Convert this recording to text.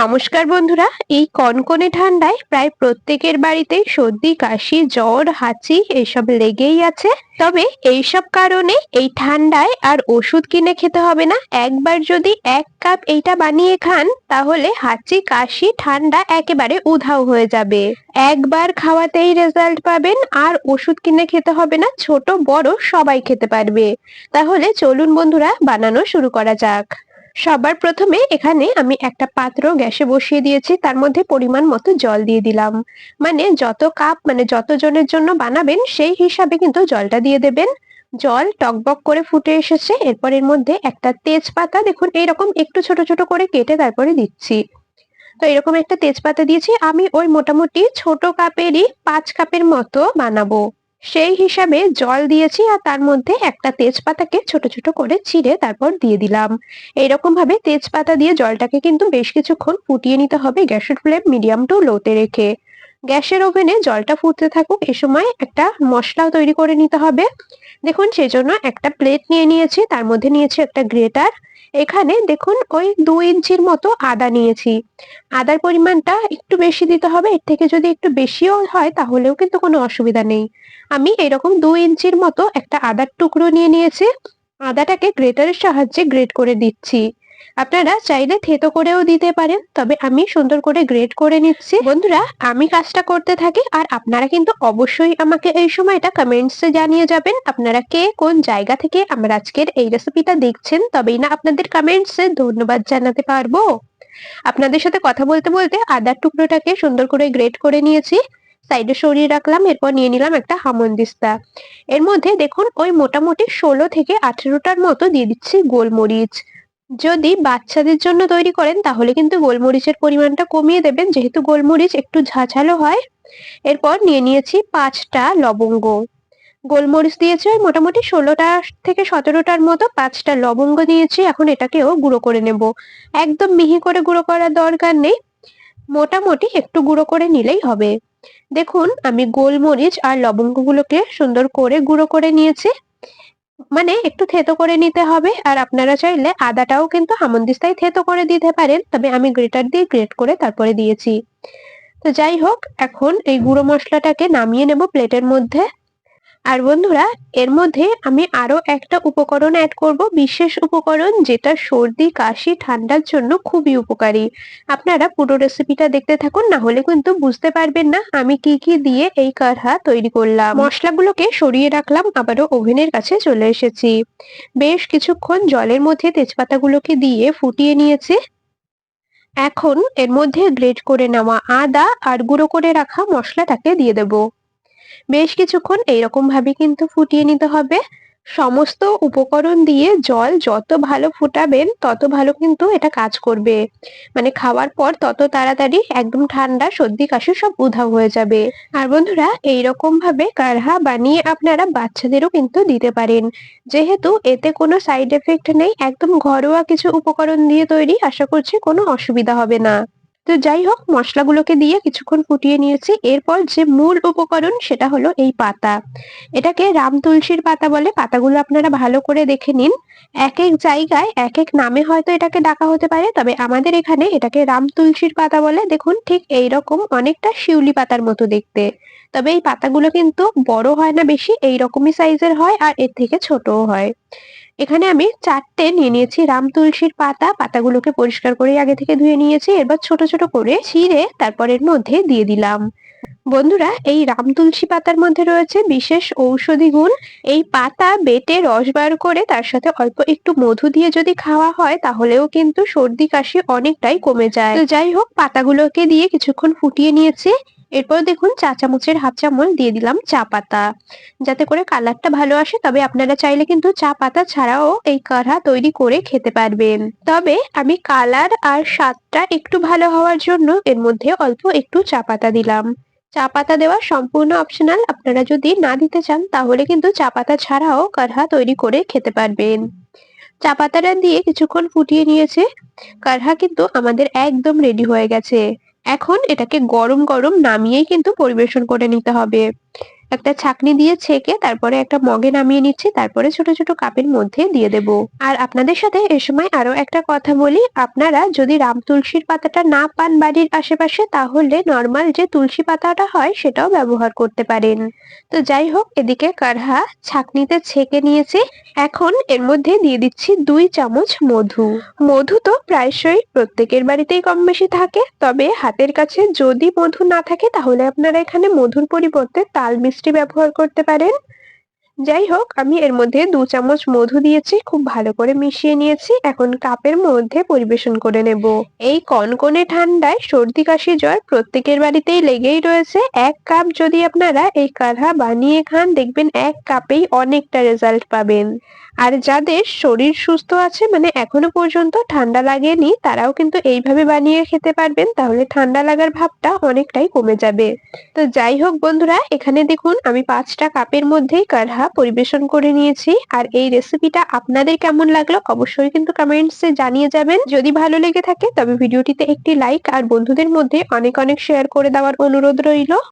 নমস্কার বন্ধুরা। এই কনকনে ঠান্ডায় প্রায় প্রত্যেকের বাড়িতেই সর্দি কাশি জ্বর হাঁচি এসব লেগেই আছে। তবে এইসব কারণে এই ঠান্ডায় আর ওষুধ কিনে খেতে হবে না। একবার যদি 1 কাপ এইটা বানিয়ে খান তাহলে হাঁচি কাশি ঠান্ডা একেবারে উধাও হয়ে যাবে। একবার খাওয়াতেই রেজাল্ট পাবেন, আর ওষুধ কিনে খেতে হবে না, ছোট বড় সবাই খেতে পারবে। তাহলে চলুন বন্ধুরা, বানানো শুরু করা যাক। সবার প্রথমে এখানে আমি একটা পাত্র গ্যাসে বসিয়ে দিয়েছি, তার মধ্যে পরিমাণ মতো জল দিয়ে দিলাম। মানে যত কাপ, মানে যত জনের জন্য বানাবেন সেই হিসাবে কিন্তু জলটা দিয়ে দেবেন। জল টকবক করে ফুটে এসেছে, এরপর এর মধ্যে একটা তেজপাতা দেখুন এইরকম একটু ছোট ছোট করে কেটে তারপরে দিচ্ছি। তো এরকম একটা তেজপাতা দিয়েছি, আমি ওই মোটামুটি ছোট কাপেরই 5 কাপের মতো বানাবো সেই হিসাবে জল দিয়েছি, আর তার মধ্যে একটা তেজপাতাকে ছোট ছোট করে ছিঁড়ে তারপর দিয়ে দিলাম। এইরকম ভাবে তেজপাতা দিয়ে জলটাকে কিন্তু বেশ কিছুক্ষণ ফুটিয়ে নিতে হবে, গ্যাসের ফ্লেম মিডিয়াম টু লোতে রেখে। গ্যাসের ওভেনে জলটা ফুটতে থাকুক, এ সময় একটা মশলা তৈরি করে নিতে হবে। দেখুন সেজন্য একটা প্লেট নিয়ে নিয়েছি, তার মধ্যে নিয়েছি একটা গ্রেটার। এখানে দেখুন ওই 2 ইঞ্চির মতো আদা নিয়েছি। আদার পরিমাণটা একটু বেশি দিতে হবে, এর থেকে যদি একটু বেশিও হয় তাহলেও কিন্তু কোনো অসুবিধা নেই। আমি এরকম 2 ইঞ্চির মতো একটা আদার টুকরো নিয়ে নিয়েছি। আদাটাকে গ্রেটারের সাহায্যে গ্রেট করে দিচ্ছি। আপনারা চাইলে থেতো করেও দিতে পারেন, তবে আমি সুন্দর করে গ্রেট করে নিচ্ছি। বন্ধুরা, আমি কাজটা করতে থাকি আর আপনারা কিন্তু অবশ্যই আমাকে এই সময়টা কমেন্টসে জানিয়ে যাবেন আপনারা কে কোন জায়গা থেকে আমার আজকের এই রেসিপিটা দেখছেন, তবেই না আপনাদের কমেন্টসে ধন্যবাদ জানাতে পারবো। আপনাদের সাথে কথা বলতে বলতে আদার টুকরোটাকে সুন্দর করে গ্রেট করে নিয়েছি, সাইডে সরিয়ে রাখলাম। এরপর নিয়ে নিলাম একটা হামনদিস্তা। এর মধ্যে দেখুন ওই মোটামুটি 16 থেকে 18টার মতো দিয়ে দিচ্ছি গোলমরিচ। যদি বাচ্চাদের জন্য তৈরি করেন তাহলে কিন্তু গোলমরিচের পরিমাণটা কমিয়ে দেবেন, যেহেতু গোলমরিচ একটু ঝাঁঝালো হয়। এরপর নিয়ে নিয়েছি 5টা লবঙ্গ। গোলমরিচ দিয়েছি ওই মোটামুটি 16 থেকে 17টার মতো, 5টা লবঙ্গ দিয়েছি। এখন এটাকেও গুঁড়ো করে নেব। একদম মিহি করে গুঁড়ো করার দরকার নেই, মোটামুটি একটু গুঁড়ো করে নিলেই হবে। দেখুন আমি গোলমরিচ আর লবঙ্গগুলোকে সুন্দর করে গুঁড়ো করে নিয়েছি, মানে একটু থেতো করে নিতে হবে। আর আপনারা চাইলে আদাটাও কিন্তু হামনদিস্তায় থেতো করে দিতে পারেন, তবে আমি গ্রেটার দিয়ে গ্রেট করে তারপরে দিয়েছি। তো যাই হোক, এখন এই গুঁড়ো মশলাটাকে নামিয়ে নেব প্লেটের মধ্যে। আর বন্ধুরা, এর মধ্যে আমি আরো একটা উপকরণ অ্যাড করব, বিশেষ উপকরণ যেটা সর্দি কাশি ঠান্ডার জন্য খুবই উপকারী। আপনারা পুরো রেসিপিটা দেখতে থাকুন, না হলে কিন্তু বুঝতে পারবেন না আমি কি কি দিয়ে এই কাঢ়া তৈরি করলাম। মশলাগুলোকে সরিয়ে রাখলাম, আবারও ওভেনের কাছে চলে এসেছি। বেশ কিছুক্ষণ জলের মধ্যে তেজপাতাগুলোকে দিয়ে ফুটিয়ে নিয়েছি। এখন এর মধ্যে গ্রেট করে নেওয়া আদা আর গুঁড়ো করে রাখা মশলাটাকে দিয়ে দেব। বেশ কিছুক্ষণ এইরকম ভাবে কিন্তু ফুটিয়ে নিতে হবে। সমস্ত উপকরণ দিয়ে জল যত ভালো ফুটাবেন তত ভালো কিন্তু এটা কাজ করবে, মানে খাওয়ার পর তত তাড়াতাড়ি একদম ঠান্ডা সর্দি কাশি সব উধাও হয়ে যাবে। আর বন্ধুরা, এইরকম ভাবে কাঢ়া বানিয়ে আপনারা বাচ্চাদেরও কিন্তু দিতে পারেন, যেহেতু এতে কোনো সাইড এফেক্ট নেই, একদম ঘরোয়া কিছু উপকরণ দিয়ে তৈরি, আশা করছি কোনো অসুবিধা হবে না। তো যাই হোক, মশলাগুলোকে দিয়ে কিছুক্ষণ ফুটিয়ে নিয়েছি। এরপর যে মূল উপকরণ সেটা হলো এই পাতা। এটাকে রাম তুলসীর পাতা বলে। পাতাগুলো আপনারা ভালো করে দেখে নিন, এক এক জায়গায় এক এক নামে হয়তো এটাকে ডাকা হতে পারে, তবে আমাদের এখানে এটাকে রাম তুলসীর পাতা বলে। দেখুন ঠিক এইরকম, অনেকটা শিউলি পাতার মতো দেখতে, তবে এই পাতাগুলো কিন্তু বড় হয় না বেশি, এইরকমই সাইজের হয়, আর এর থেকে ছোটও হয়। এখানে আমি 4টে নিয়ে নিয়েছি রাম তুলসীর পাতা। পাতাগুলোকে পরিষ্কার করে আগে থেকে ধুয়ে নিয়েছি, এবার ছোট ছোট করে ছিঁড়ে তারপর এর মধ্যে দিয়ে দিলাম। বন্ধুরা, এই রাম তুলসী পাতার মধ্যে রয়েছে বিশেষ ঔষধি গুণ। এই পাতা বেটে রস বার করে তার সাথে অল্প একটু মধু দিয়ে যদি খাওয়া হয় তাহলেও কিন্তু সর্দি কাশি অনেকটাই কমে যায়। তো যাই হোক, পাতাগুলোকে দিয়ে কিছুক্ষণ ফুটিয়ে নিয়েছি। এরপর দেখুন 4 চামচের 1/2 চামচ দিয়ে দিলাম চা পাতা, যাতে করে কালারটা ভালো আসে। তবে আপনারা চাইলে কিন্তু চা পাতা ছাড়াও এই কাঢ়া তৈরি করে খেতে পারবেন, তবে আমি কালার আর স্বাদটা একটু ভালো হওয়ার জন্য এর মধ্যে অল্প একটু চা পাতা দিলাম। চা পাতা দেওয়া সম্পূর্ণ অপশনাল, আপনারা যদি না দিতে চান তাহলে কিন্তু চা পাতা ছাড়াও কাঢ়া তৈরি করে খেতে পারবেন। চা পাতাটা দিয়ে কিছুক্ষণ ফুটিয়ে নিয়েছে, কাঢ়া কিন্তু আমাদের একদম রেডি হয়ে গেছে। এখন এটাকে গরম গরম নামিয়েই কিন্তু পরিবেশন করে নিতে হবে। একটা ছাঁকনি দিয়ে ছেঁকে তারপরে একটা মগে নামিয়ে নিচ্ছি, তারপরে ছোট ছোট কাপের মধ্যে দিয়ে দেব। আর আপনাদের সাথে এ সময় আরো একটা কথা বলি, আপনারা যদি রাম তুলসীর পাতাটা না পান বাড়ির আশেপাশে, তাহলে নর্মাল যে তুলসী পাতাটা হয় সেটাও ব্যবহার করতে পারেন। তো যাই হোক, এদিকে কারহা ছাঁকনিতে ছেঁকে নিয়েছি। এখন এর মধ্যে দিয়ে দিচ্ছি 2 চামচ মধু। মধু তো প্রায়শই প্রত্যেকের বাড়িতেই কম বেশি থাকে, তবে হাতের কাছে যদি মধু না থাকে তাহলে আপনারা এখানে মধুর পরিবর্তে তাল মিষ্টি ব্যবহার করতে পারেন। যাই হোক, আমি এর মধ্যে 2 চামচ মধু দিয়েছি, খুব ভালো করে মিশিয়ে নিয়েছি। এখন কাপের মধ্যে পরিবেশন করে নেব। এই কনকনে ঠান্ডায় সর্দি কাশি জ্বর প্রত্যেকের বাড়িতেই লেগেই রয়েছে। 1 কাপ যদি আপনারা এই কাঢ়া বানিয়ে খান, দেখবেন 1 কাপেই অনেকটা রেজাল্ট পাবেন। আর যাদের শরীর সুস্থ আছে, মানে এখনো পর্যন্ত ঠান্ডা লাগেনি, তারাও কিন্তু এইভাবে বানিয়ে খেতে পারবেন, তাহলে ঠান্ডা লাগার ভাবটা অনেকটাই কমে যাবে। তো যাই হোক বন্ধুরা, এখানে দেখুন আমি 5টা কাপের মধ্যেই কাঢ়া পরিবেশন করে নিয়েছি। আর এই রেসিপিটা আপনাদের কেমন লাগলো অবশ্যই কিন্তু কমেন্টসে জানিয়ে যাবেন। যদি ভালো লেগে থাকে তবে ভিডিওটিতে একটি লাইক আর বন্ধুদের মধ্যে অনেক অনেক শেয়ার করে দেওয়ার অনুরোধ রইল।